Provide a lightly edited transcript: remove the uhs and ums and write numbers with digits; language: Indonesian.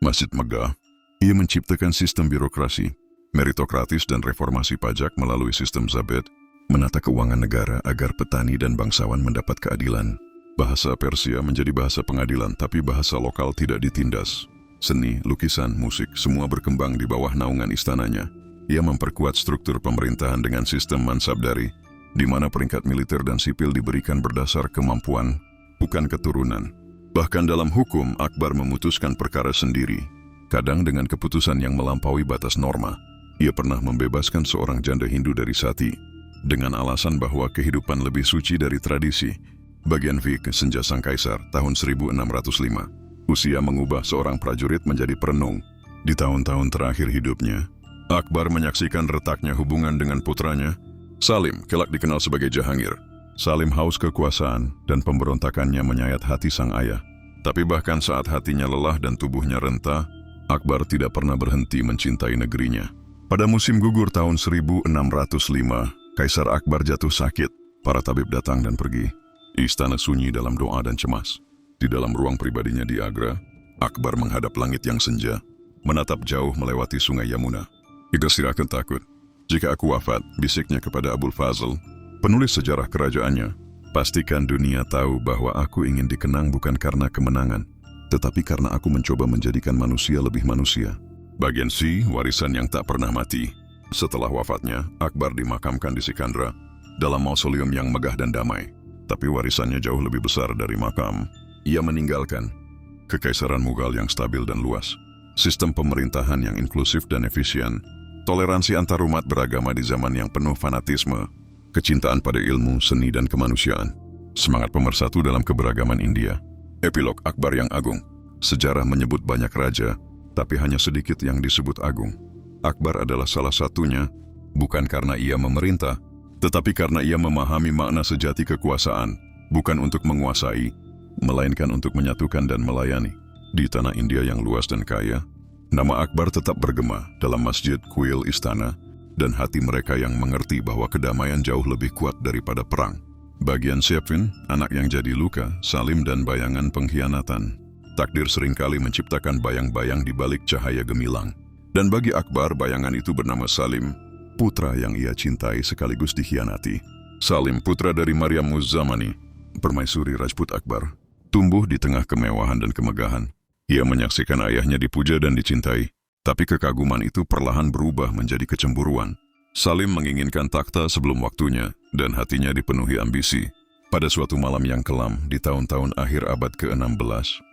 Masjid megah. Ia menciptakan sistem birokrasi, meritokratis dan reformasi pajak melalui sistem zabet, menata keuangan negara agar petani dan bangsawan mendapat keadilan. Bahasa Persia menjadi bahasa pengadilan, tapi bahasa lokal tidak ditindas. Seni, lukisan, musik, semua berkembang di bawah naungan istananya. Ia memperkuat struktur pemerintahan dengan sistem mansabdari, di mana peringkat militer dan sipil diberikan berdasar kemampuan, bukan keturunan. Bahkan dalam hukum, Akbar memutuskan perkara sendiri, kadang dengan keputusan yang melampaui batas norma. Ia pernah membebaskan seorang janda Hindu dari sati, dengan alasan bahwa kehidupan lebih suci dari tradisi. Bagian V. Senja Sang Kaisar, tahun 1605. Usia mengubah seorang prajurit menjadi perenung. Di tahun-tahun terakhir hidupnya, Akbar menyaksikan retaknya hubungan dengan putranya, Salim, kelak dikenal sebagai Jahangir. Salim haus kekuasaan dan pemberontakannya menyayat hati sang ayah. Tapi bahkan saat hatinya lelah dan tubuhnya renta, Akbar tidak pernah berhenti mencintai negerinya. Pada musim gugur tahun 1605, Kaisar Akbar jatuh sakit. Para tabib datang dan pergi. Istana sunyi dalam doa dan cemas. Di dalam ruang pribadinya di Agra, Akbar menghadap langit yang senja, menatap jauh melewati sungai Yamuna. Tidak silakan takut. Jika aku wafat, bisiknya kepada Abul Fazl, penulis sejarah kerajaannya, pastikan dunia tahu bahwa aku ingin dikenang bukan karena kemenangan, tetapi karena aku mencoba menjadikan manusia lebih manusia. Bagian C. Warisan yang tak pernah mati. Setelah wafatnya, Akbar dimakamkan di Sikandra, dalam mausoleum yang megah dan damai. Tapi warisannya jauh lebih besar dari makam. Ia meninggalkan Kekaisaran Mughal yang stabil dan luas, sistem pemerintahan yang inklusif dan efisien, toleransi antarumat beragama di zaman yang penuh fanatisme, kecintaan pada ilmu, seni, dan kemanusiaan, semangat pemersatu dalam keberagaman India. Epilog Akbar yang Agung. Sejarah menyebut banyak raja, tapi hanya sedikit yang disebut agung. Akbar adalah salah satunya, bukan karena ia memerintah, tetapi karena ia memahami makna sejati kekuasaan, bukan untuk menguasai, melainkan untuk menyatukan dan melayani. Di tanah India yang luas dan kaya, nama Akbar tetap bergema dalam masjid, kuil, istana, dan hati mereka yang mengerti bahwa kedamaian jauh lebih kuat daripada perang. Bagian Syafin, anak yang jadi luka, Salim dan bayangan pengkhianatan. Takdir seringkali menciptakan bayang-bayang di balik cahaya gemilang. Dan bagi Akbar, bayangan itu bernama Salim, putra yang ia cintai sekaligus dikhianati. Salim, putra dari Maryam Uz-Zamani, permaisuri Rajput Akbar, tumbuh di tengah kemewahan dan kemegahan. Ia menyaksikan ayahnya dipuja dan dicintai, tapi kekaguman itu perlahan berubah menjadi kecemburuan. Salim menginginkan takhta sebelum waktunya, dan hatinya dipenuhi ambisi. Pada suatu malam yang kelam di tahun-tahun akhir abad ke-16,